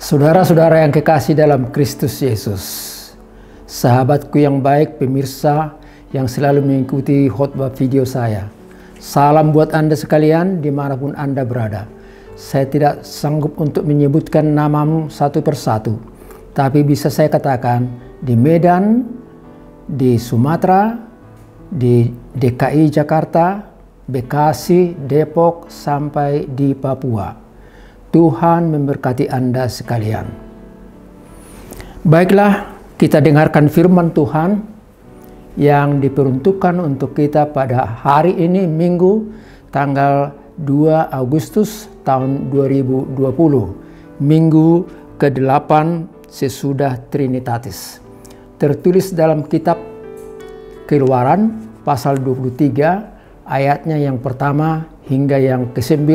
Saudara-saudara yang kekasih dalam Kristus Yesus, sahabatku yang baik, pemirsa yang selalu mengikuti khotbah video saya, salam buat Anda sekalian dimanapun Anda berada. Saya tidak sanggup untuk menyebutkan namamu satu persatu, tapi bisa saya katakan di Medan, di Sumatera, di DKI Jakarta, Bekasi, Depok, sampai di Papua. Tuhan memberkati Anda sekalian. Baiklah, kita dengarkan firman Tuhan yang diperuntukkan untuk kita pada hari ini, Minggu, tanggal 2 Agustus tahun 2020. Minggu ke-8 sesudah Trinitatis. Tertulis dalam kitab Keluaran pasal 23 ayatnya yang pertama hingga yang ke-9.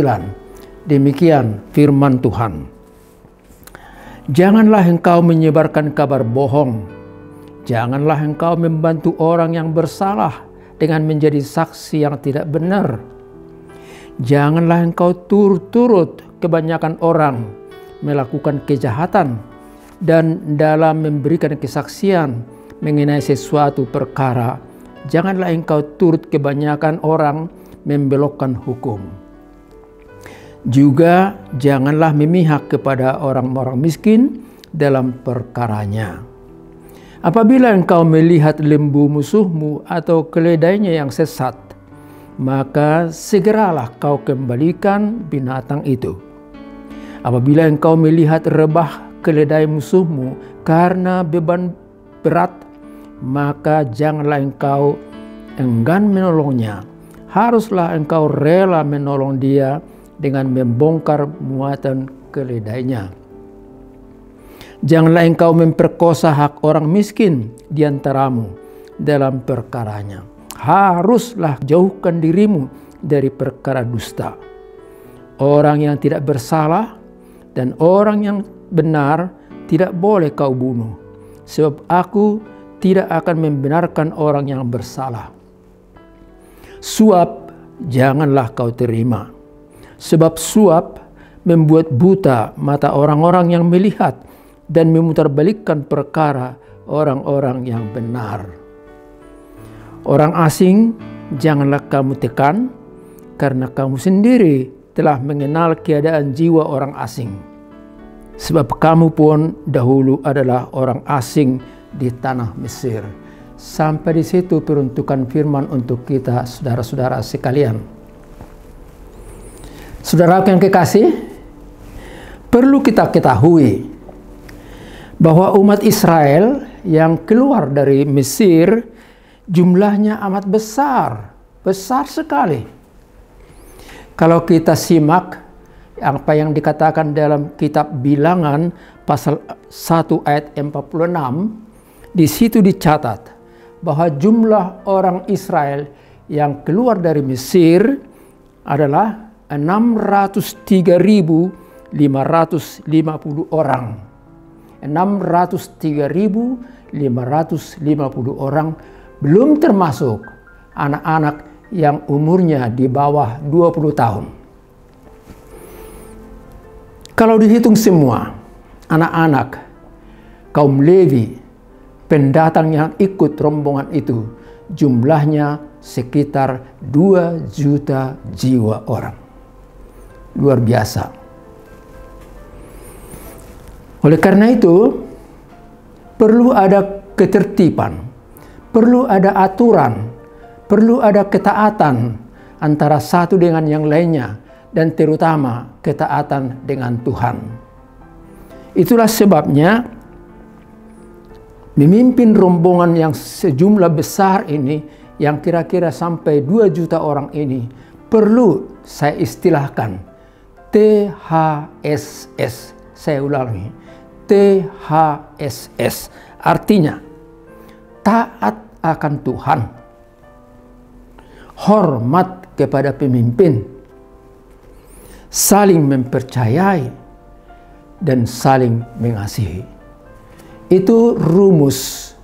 Demikian firman Tuhan. Janganlah engkau menyebarkan kabar bohong. Janganlah engkau membantu orang yang bersalah dengan menjadi saksi yang tidak benar. Janganlah engkau turut-turut kebanyakan orang melakukan kejahatan dan dalam memberikan kesaksian mengenai sesuatu perkara, janganlah engkau turut kebanyakan orang membelokkan hukum. Juga janganlah memihak kepada orang-orang miskin dalam perkaranya. Apabila engkau melihat lembu musuhmu atau keledainya yang sesat, maka segeralah kau kembalikan binatang itu. Apabila engkau melihat rebah keledai musuhmu karena beban berat, maka janganlah engkau enggan menolongnya. Haruslah engkau rela menolong dia dengan membongkar muatan keledainya. Janganlah engkau memperkosa hak orang miskin di antaramu dalam perkaranya. Haruslah jauhkan dirimu dari perkara dusta. Orang yang tidak bersalah dan orang yang benar tidak boleh kau bunuh, sebab aku tidak akan membenarkan orang yang bersalah. Suap janganlah kau terima, sebab suap membuat buta mata orang-orang yang melihat dan memutarbalikkan perkara orang-orang yang benar. Orang asing janganlah kamu tekan, karena kamu sendiri telah mengenal keadaan jiwa orang asing. Sebab kamu pun dahulu adalah orang asing di tanah Mesir. Sampai di situ peruntukan firman untuk kita, saudara-saudara sekalian. Saudara yang kekasih, perlu kita ketahui bahwa umat Israel yang keluar dari Mesir jumlahnya amat besar, besar sekali. Kalau kita simak apa yang dikatakan dalam kitab Bilangan pasal 1 ayat 46, di situ dicatat bahwa jumlah orang Israel yang keluar dari Mesir adalah 603.550 orang. 603.550 orang, belum termasuk anak-anak yang umurnya di bawah 20 tahun. Kalau dihitung semua anak-anak, kaum Lewi, pendatang yang ikut rombongan itu, jumlahnya sekitar 2 juta jiwa orang. Luar biasa. Oleh karena itu, perlu ada ketertiban, perlu ada aturan, perlu ada ketaatan antara satu dengan yang lainnya, dan terutama ketaatan dengan Tuhan. Itulah sebabnya memimpin rombongan yang sejumlah besar ini, yang kira-kira sampai 2 juta orang ini, perlu saya istilahkan THSS. Saya ulangi, THSS. Artinya, taat akan Tuhan, hormat kepada pemimpin, saling mempercayai, dan saling mengasihi. Itu rumus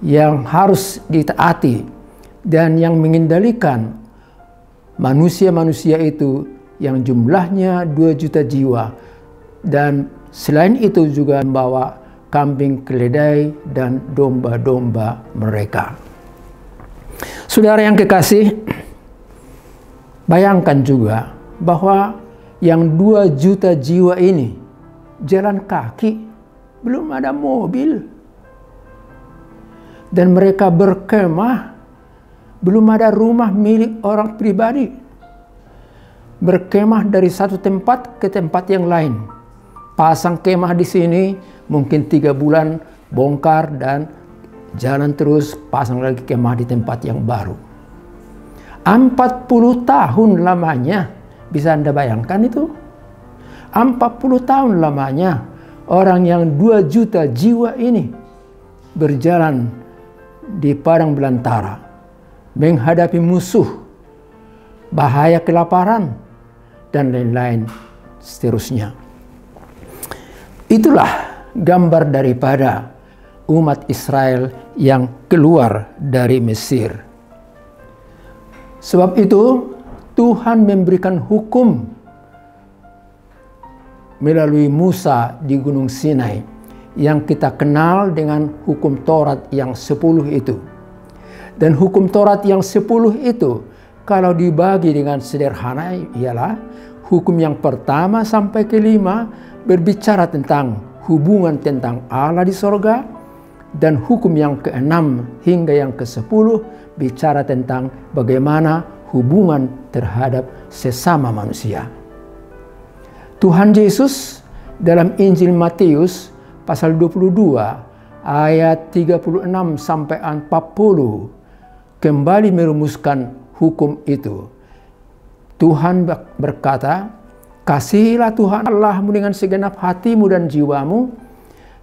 yang harus ditaati dan yang mengendalikan manusia-manusia itu yang jumlahnya 2 juta jiwa dan Selain itu juga membawa kambing keledai dan domba-domba mereka. Saudara yang kekasih, bayangkan juga bahwa yang 2 juta jiwa ini jalan kaki, belum ada mobil. Dan mereka berkemah, belum ada rumah milik orang pribadi. Berkemah dari satu tempat ke tempat yang lain. Pasang kemah di sini, mungkin 3 bulan bongkar dan jalan terus, pasang lagi kemah di tempat yang baru. 40 tahun lamanya, bisa Anda bayangkan itu? 40 tahun lamanya orang yang 2 juta jiwa ini berjalan di padang belantara, menghadapi musuh, bahaya kelaparan, dan lain-lain seterusnya. Itulah gambar daripada umat Israel yang keluar dari Mesir. Sebab itu Tuhan memberikan hukum melalui Musa di Gunung Sinai yang kita kenal dengan hukum Taurat yang 10 itu. Dan hukum Taurat yang 10 itu kalau dibagi dengan sederhana ialah hukum yang pertama sampai ke-5 berbicara tentang hubungan tentang Allah di sorga, dan hukum yang ke-6 hingga yang ke-10 bicara tentang bagaimana hubungan terhadap sesama manusia. Tuhan Yesus dalam Injil Matius pasal 22 ayat 36 sampai 40 kembali merumuskan hukum itu. Tuhan berkata, "Kasihilah Tuhan Allahmu dengan segenap hatimu dan jiwamu,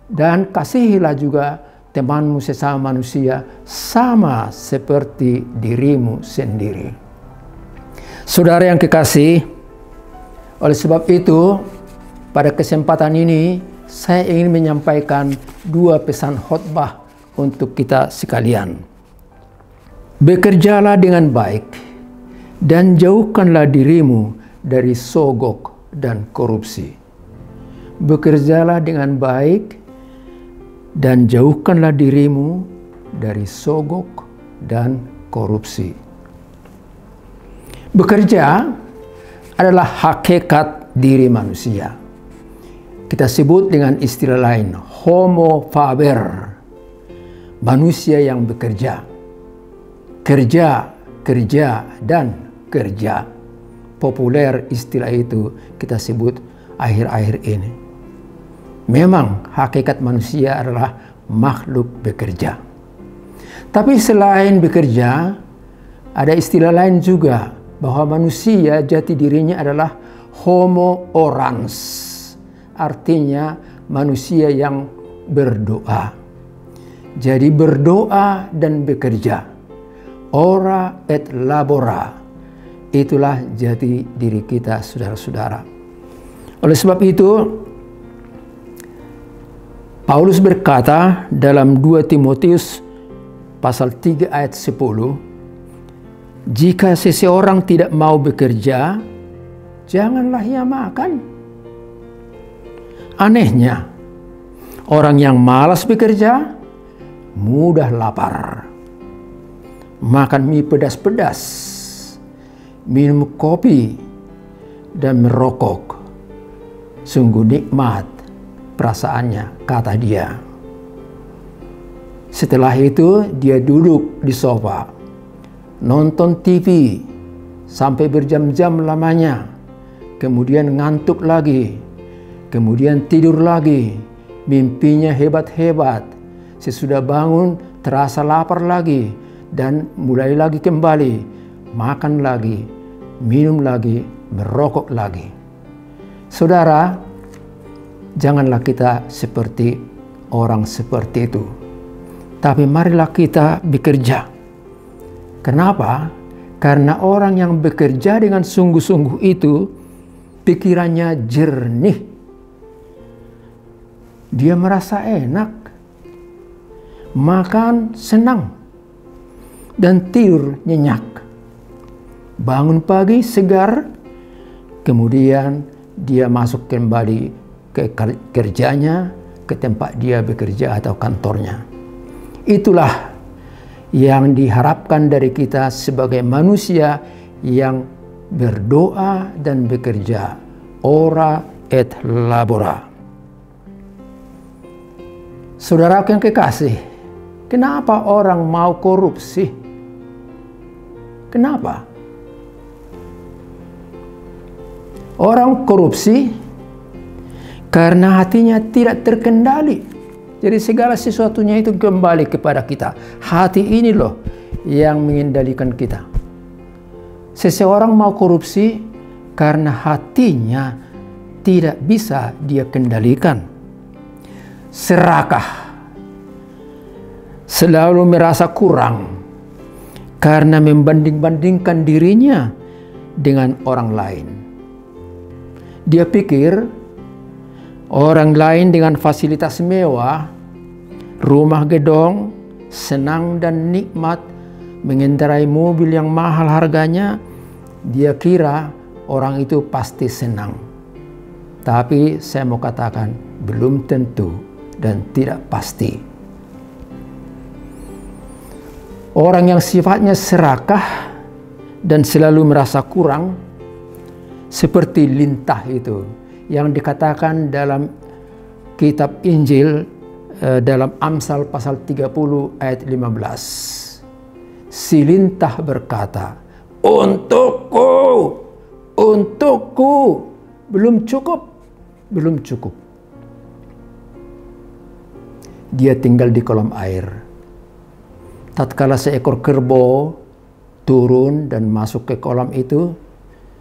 dan kasihilah juga temanmu sesama manusia sama seperti dirimu sendiri." Saudara yang kekasih, oleh sebab itu pada kesempatan ini saya ingin menyampaikan 2 pesan khotbah untuk kita sekalian. Bekerjalah dengan baik dan jauhkanlah dirimu dari sogok dan korupsi. Bekerjalah dengan baik dan jauhkanlah dirimu dari sogok dan korupsi. Bekerja adalah hakikat diri manusia. Kita sebut dengan istilah lain, homo faber, manusia yang bekerja. Kerja, kerja, dan kerja. Populer istilah itu kita sebut akhir-akhir ini. Memang hakikat manusia adalah makhluk bekerja. Tapi selain bekerja, ada istilah lain juga bahwa manusia jati dirinya adalah homo orans. Artinya manusia yang berdoa. Jadi berdoa dan bekerja. Ora et labora. Itulah jati diri kita, saudara-saudara. Oleh sebab itu, Paulus berkata dalam 2 Timotius pasal 3 ayat 10, "Jika seseorang tidak mau bekerja, janganlah ia makan." Anehnya, orang yang malas bekerja mudah lapar. Makan mie pedas-pedas, minum kopi, dan merokok. Sungguh nikmat perasaannya, kata dia. Setelah itu dia duduk di sofa, nonton TV sampai berjam-jam lamanya, kemudian ngantuk lagi, kemudian tidur lagi, mimpinya hebat-hebat. Sesudah bangun terasa lapar lagi dan mulai lagi kembali, makan lagi, minum lagi, merokok lagi. Saudara, janganlah kita seperti orang seperti itu. Tapi marilah kita bekerja. Kenapa? Karena orang yang bekerja dengan sungguh-sungguh itu, pikirannya jernih. Dia merasa enak, makan senang, dan tidur nyenyak. Bangun pagi segar, kemudian dia masuk kembali ke kerjanya, ke tempat dia bekerja atau kantornya. Itulah yang diharapkan dari kita sebagai manusia yang berdoa dan bekerja. Ora et labora. Saudara yang kekasih, kenapa orang mau korupsi? Kenapa? Orang korupsi karena hatinya tidak terkendali. Jadi segala sesuatunya itu kembali kepada kita. Hati ini loh yang mengendalikan kita. Seseorang mau korupsi karena hatinya tidak bisa dia kendalikan. Serakah. Selalu merasa kurang karena membanding-bandingkan dirinya dengan orang lain. Dia pikir orang lain dengan fasilitas mewah, rumah gedong, senang dan nikmat, mengendarai mobil yang mahal harganya, dia kira orang itu pasti senang. Tapi saya mau katakan belum tentu dan tidak pasti. Orang yang sifatnya serakah dan selalu merasa kurang, seperti lintah itu yang dikatakan dalam kitab Injil dalam Amsal pasal 30 ayat 15. Si lintah berkata, untukku, belum cukup. Dia tinggal di kolam air. Tatkala seekor kerbau turun dan masuk ke kolam itu,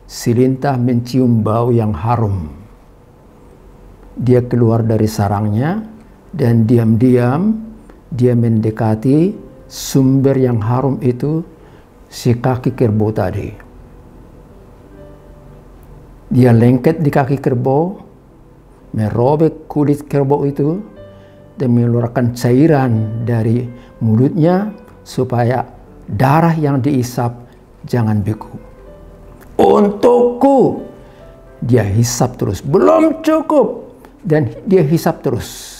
si lintah mencium bau yang harum. Dia keluar dari sarangnya dan diam-diam dia mendekati sumber yang harum itu, si kaki kerbau tadi. Dia lengket di kaki kerbau, merobek kulit kerbau itu, dan mengeluarkan cairan dari mulutnya supaya darah yang diisap jangan beku. Untukku, dia hisap terus, belum cukup, dan dia hisap terus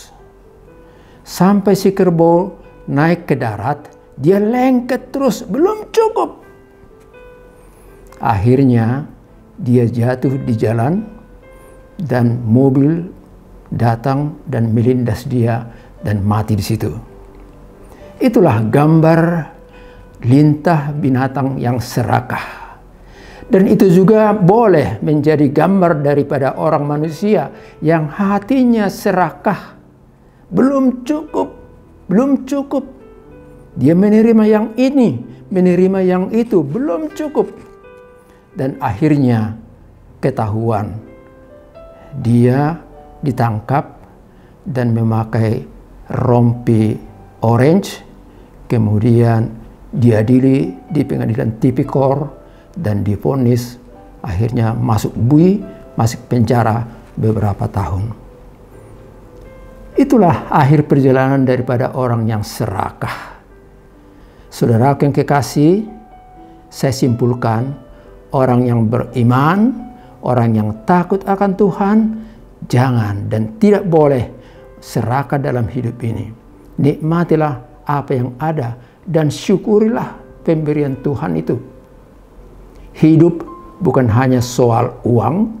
sampai si kerbau naik ke darat. Dia lengket terus, belum cukup. Akhirnya dia jatuh di jalan dan mobil datang dan melindas dia dan mati di situ. Itulah gambar lintah binatang yang serakah. Dan itu juga boleh menjadi gambar daripada orang manusia yang hatinya serakah. Belum cukup. Dia menerima yang ini, menerima yang itu, belum cukup. Dan akhirnya ketahuan. Dia ditangkap dan memakai rompi orange. Kemudian diadili di pengadilan tipikor dan divonis akhirnya masuk penjara beberapa tahun. Itulah akhir perjalanan daripada orang yang serakah. Saudara yang kekasih, saya simpulkan orang yang beriman, orang yang takut akan Tuhan, jangan dan tidak boleh serakah dalam hidup ini. Nikmatilah apa yang ada dan syukurilah pemberian Tuhan itu. Hidup bukan hanya soal uang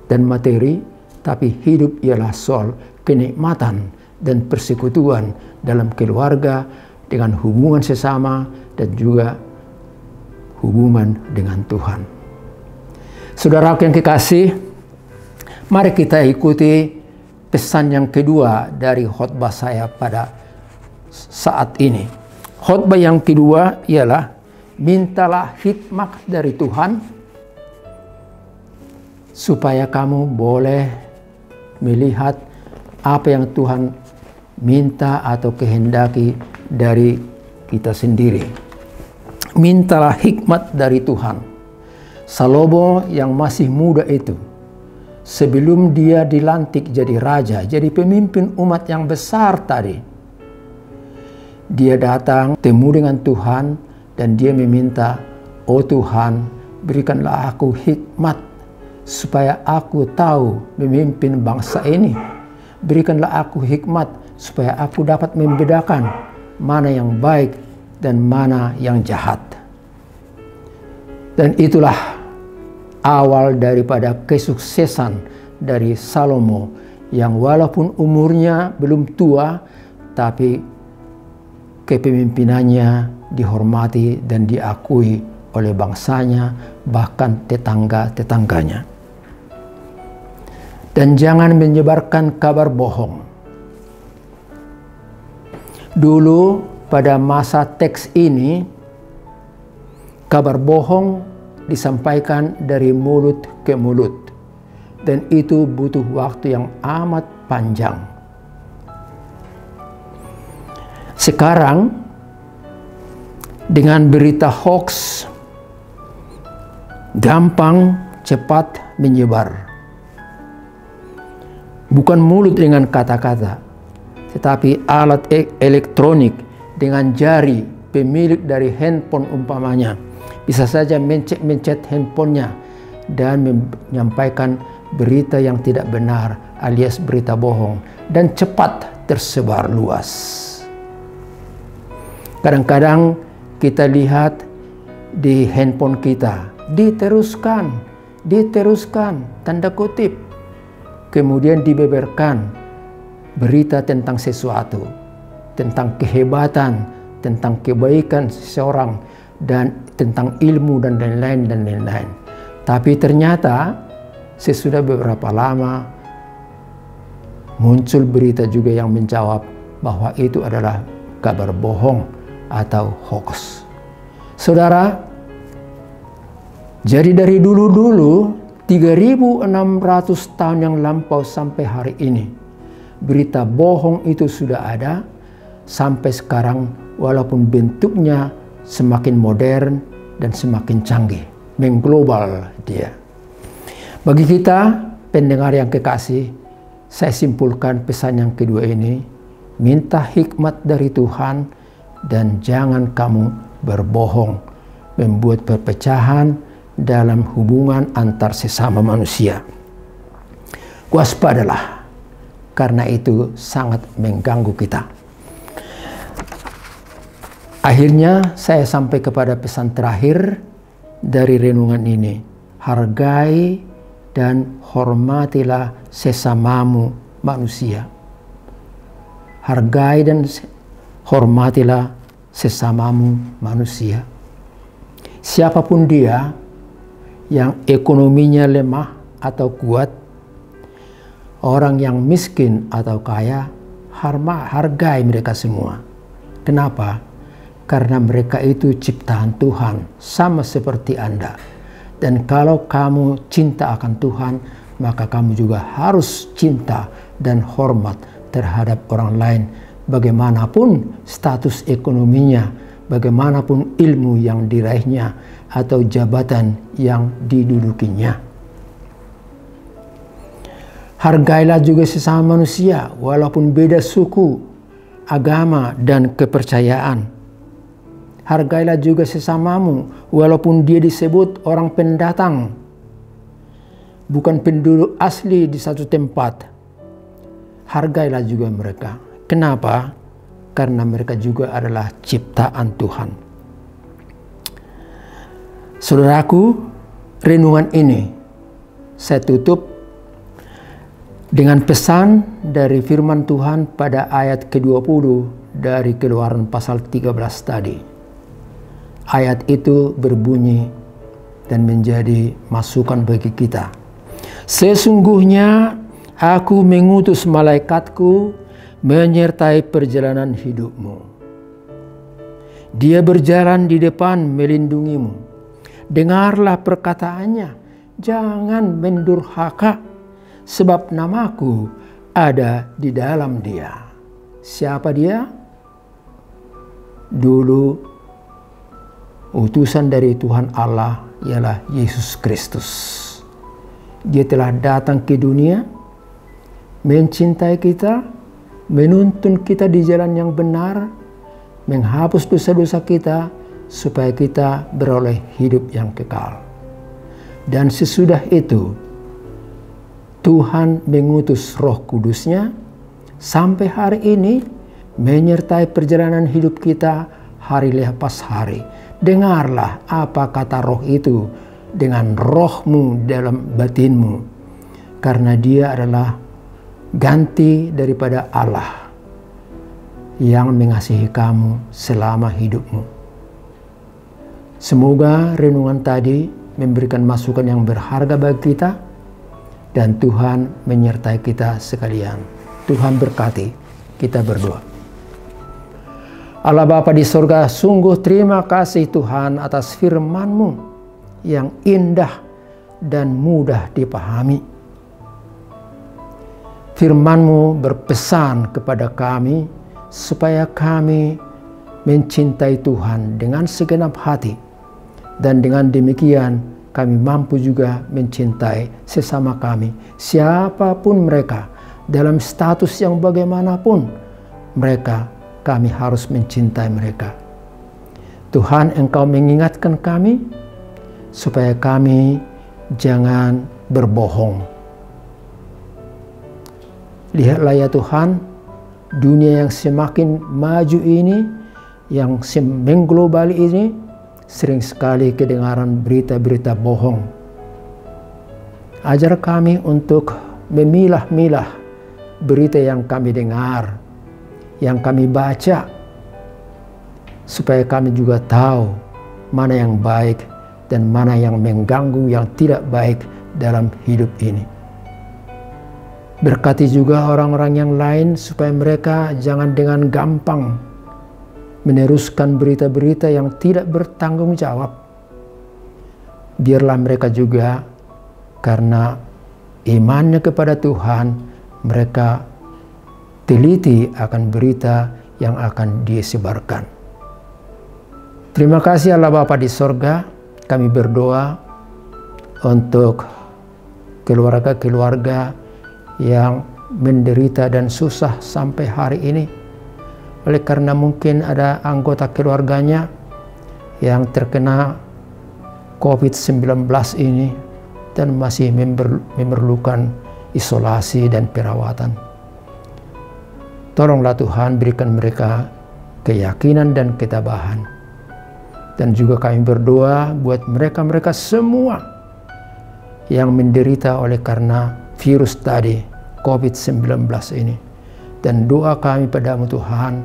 dan materi, tapi hidup ialah soal kenikmatan dan persekutuan dalam keluarga, dengan hubungan sesama, dan juga hubungan dengan Tuhan. Saudara yang kekasih, mari kita ikuti pesan yang kedua dari khotbah saya pada saat ini. Khotbah yang kedua ialah mintalah hikmat dari Tuhan supaya kamu boleh melihat apa yang Tuhan minta atau kehendaki dari kita sendiri. Mintalah hikmat dari Tuhan. Salomo yang masih muda itu, sebelum dia dilantik jadi raja, jadi pemimpin umat yang besar tadi, dia datang temu dengan Tuhan dan dia meminta, "Oh Tuhan, berikanlah aku hikmat supaya aku tahu memimpin bangsa ini. Berikanlah aku hikmat supaya aku dapat membedakan mana yang baik dan mana yang jahat. Dan itulah awal daripada kesuksesan dari Salomo yang walaupun umurnya belum tua, tapi kepemimpinannya dihormati dan diakui oleh bangsanya, bahkan tetangga-tetangganya. Dan jangan menyebarkan kabar bohong. Dulu pada masa teks ini, kabar bohong disampaikan dari mulut ke mulut. Dan itu butuh waktu yang amat panjang. Sekarang, dengan berita hoax, gampang, cepat menyebar. Bukan mulut dengan kata-kata, tetapi alat elektronik dengan jari pemilik dari handphone umpamanya bisa saja mencet handphonenya dan menyampaikan berita yang tidak benar alias berita bohong dan cepat tersebar luas. Kadang-kadang kita lihat di handphone kita diteruskan, tanda kutip. Kemudian dibeberkan berita tentang sesuatu, tentang kehebatan, tentang kebaikan seseorang, dan tentang ilmu dan lain-lain. Tapi ternyata sesudah beberapa lama muncul berita juga yang menjawab bahwa itu adalah kabar bohong atau hoax. Saudara, jadi dari dulu-dulu 3.600 tahun yang lampau sampai hari ini, berita bohong itu sudah ada sampai sekarang, walaupun bentuknya semakin modern dan semakin canggih, mengglobal dia. Bagi kita pendengar yang kekasih, saya simpulkan pesan yang kedua ini, minta hikmat dari Tuhan dan jangan kamu berbohong, membuat perpecahan dalam hubungan antar sesama manusia. Waspadalah, karena itu sangat mengganggu kita. Akhirnya saya sampai kepada pesan terakhir dari renungan ini. Hargai dan hormatilah sesamamu manusia. Hargai dan hormatilah sesamamu manusia. Siapapun dia, yang ekonominya lemah atau kuat, orang yang miskin atau kaya, hargai mereka semua. Kenapa? Karena mereka itu ciptaan Tuhan, sama seperti Anda. Dan kalau kamu cinta akan Tuhan, maka kamu juga harus cinta dan hormat terhadap orang lain, bagaimanapun status ekonominya, bagaimanapun ilmu yang diraihnya, atau jabatan yang didudukinya. Hargailah juga sesama manusia, walaupun beda suku, agama, dan kepercayaan. Hargailah juga sesamamu, walaupun dia disebut orang pendatang, bukan penduduk asli di satu tempat. Hargailah juga mereka. Kenapa? Karena mereka juga adalah ciptaan Tuhan. Saudaraku, renungan ini saya tutup dengan pesan dari firman Tuhan pada ayat ke-20 dari Keluaran pasal 13 tadi. Ayat itu berbunyi dan menjadi masukan bagi kita. Sesungguhnya aku mengutus malaikatku menyertai perjalanan hidupmu. Dia berjalan di depan melindungimu. Dengarlah perkataannya, jangan mendurhaka, sebab namaku ada di dalam dia. Siapa dia? Dulu utusan dari Tuhan Allah ialah Yesus Kristus. Dia telah datang ke dunia, mencintai kita, menuntun kita di jalan yang benar, menghapus dosa-dosa kita, supaya kita beroleh hidup yang kekal. Dan sesudah itu, Tuhan mengutus Roh Kudus-Nya sampai hari ini menyertai perjalanan hidup kita hari lepas hari. Dengarlah apa kata Roh itu dengan rohmu dalam batinmu, karena Dia adalah ganti daripada Allah yang mengasihi kamu selama hidupmu. Semoga renungan tadi memberikan masukan yang berharga bagi kita, dan Tuhan menyertai kita sekalian. Tuhan berkati. Kita berdoa. Allah Bapa di sorga, sungguh terima kasih Tuhan atas firman-Mu yang indah dan mudah dipahami. Firman-Mu berpesan kepada kami supaya kami mencintai Tuhan dengan segenap hati, dan dengan demikian kami mampu juga mencintai sesama kami, siapapun mereka, dalam status yang bagaimanapun mereka, kami harus mencintai mereka. Tuhan, Engkau mengingatkan kami supaya kami jangan berbohong. Lihatlah ya Tuhan, dunia yang semakin maju ini, yang mengglobal ini, sering sekali kedengaran berita-berita bohong. Ajar kami untuk memilah-milah berita yang kami dengar, yang kami baca, supaya kami juga tahu mana yang baik dan mana yang mengganggu, yang tidak baik dalam hidup ini. Berkati juga orang-orang yang lain supaya mereka jangan dengan gampang meneruskan berita-berita yang tidak bertanggung jawab. Biarlah mereka juga, karena imannya kepada Tuhan, mereka teliti akan berita yang akan disebarkan. Terima kasih Allah Bapa di sorga. Kami berdoa untuk keluarga-keluarga yang menderita dan susah sampai hari ini, oleh karena mungkin ada anggota keluarganya yang terkena COVID-19 ini dan masih memerlukan isolasi dan perawatan. Tolonglah Tuhan, berikan mereka keyakinan dan ketabahan. Dan juga kami berdoa buat mereka-mereka semua yang menderita oleh karena virus tadi, COVID-19 ini. Dan doa kami padamu Tuhan,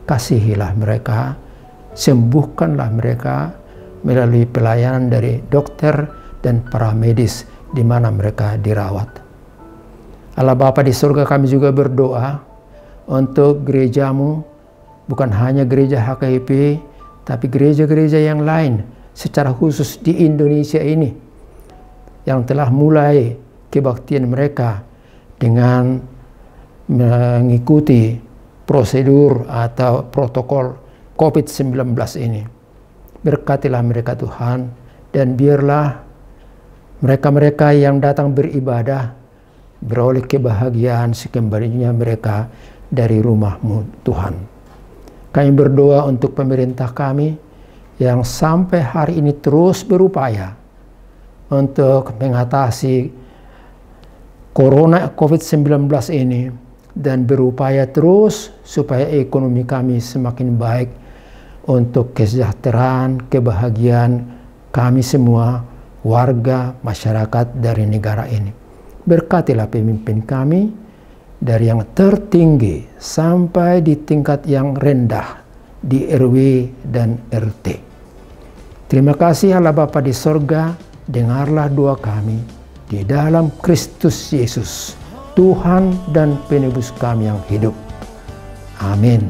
kasihilah mereka, sembuhkanlah mereka melalui pelayanan dari dokter dan para medis di mana mereka dirawat. Allah Bapa di surga, kami juga berdoa untuk gerejamu, bukan hanya gereja HKIP, tapi gereja-gereja yang lain secara khusus di Indonesia ini, yang telah mulai kebaktian mereka dengan mengikuti prosedur atau protokol COVID-19 ini. Berkatilah mereka Tuhan, dan biarlah mereka-mereka yang datang beribadah beroleh kebahagiaan sekembalinya mereka dari rumah-Mu Tuhan. Kami berdoa untuk pemerintah kami yang sampai hari ini terus berupaya untuk mengatasi Corona COVID-19 ini, dan berupaya terus supaya ekonomi kami semakin baik untuk kesejahteraan, kebahagiaan kami semua, warga, masyarakat dari negara ini. Berkatilah pemimpin kami dari yang tertinggi sampai di tingkat yang rendah di RW dan RT. Terima kasih Allah Bapa di sorga, dengarlah doa kami di dalam Kristus Yesus, Tuhan dan penebus kami yang hidup. Amin.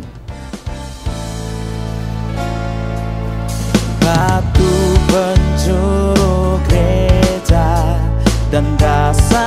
Batu penjuru gereja dan dasar